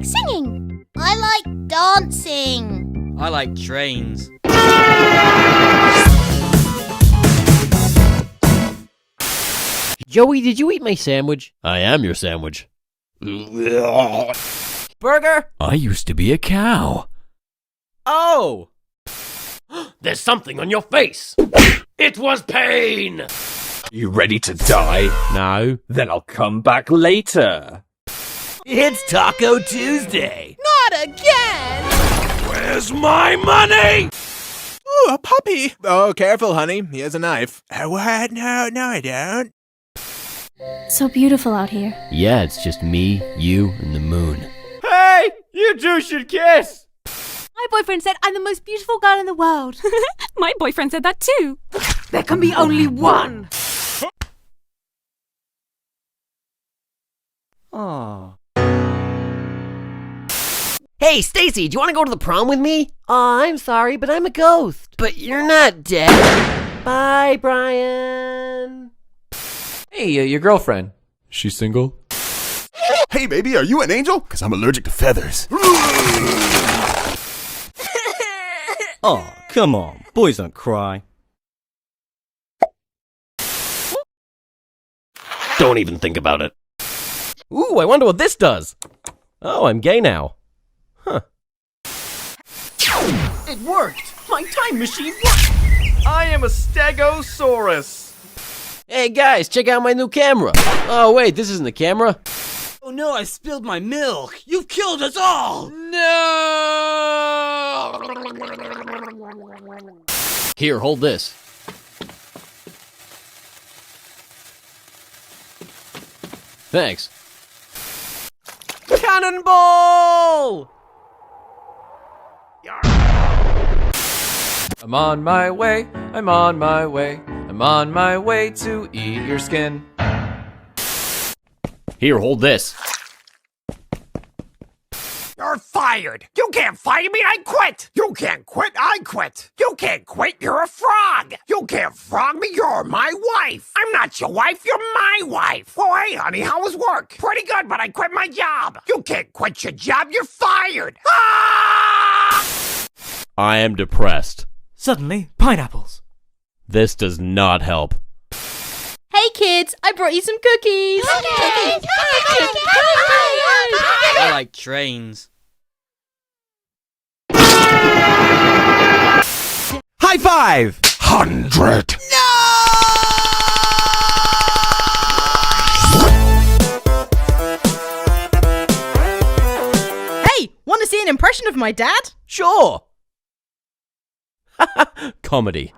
singing. I like dancing. I like trains. Joey, did you eat my sandwich? I am your sandwich. Burger? I used to be a cow. Oh! There's something on your face. It was pain. You ready to die? No. Then I'll come back later. It's Taco Tuesday. Not again. Where's my money? Ooh, a puppy. Oh, careful, honey. He has a knife. What? No, I don't. So beautiful out here. Yeah, it's just me, you, and the moon. Hey! You two should kiss! My boyfriend said I'm the most beautiful girl in the world. My boyfriend said that too. There can be only one. Aww. Hey, Stacy, do you want to go to the prom with me? Aw, I'm sorry, but I'm a ghost. But you're not dead. Bye, Brian. Hey, your girlfriend. She's single? Hey, baby, are you an angel? Because I'm allergic to feathers. Oh, come on. Boys don't cry. Don't even think about it. Ooh, I wonder what this does. Oh, I'm gay now. Huh. It worked! My time machine worked! I am a Stegosaurus! Hey, guys, check out my new camera. Oh, wait, this isn't the camera. Oh no, I spilled my milk. You've killed us all. No! Here, hold this. Thanks. Cannonball! I'm on my way, I'm on my way, I'm on my way to eat your skin. Here, hold this. You're fired! You can't fire me, I quit! You can't quit, I quit! You can't quit, you're a frog! You can't frog me, you're my wife! I'm not your wife, you're my wife! Oh, hey, honey, how was work? Pretty good, but I quit my job! You can't quit your job, you're fired! Ah! I am depressed. Suddenly, pineapples. This does not help. Hey kids, I brought you some cookies. I like trains. High five! 100. Hey, want to see an impression of my dad? Sure. Comedy.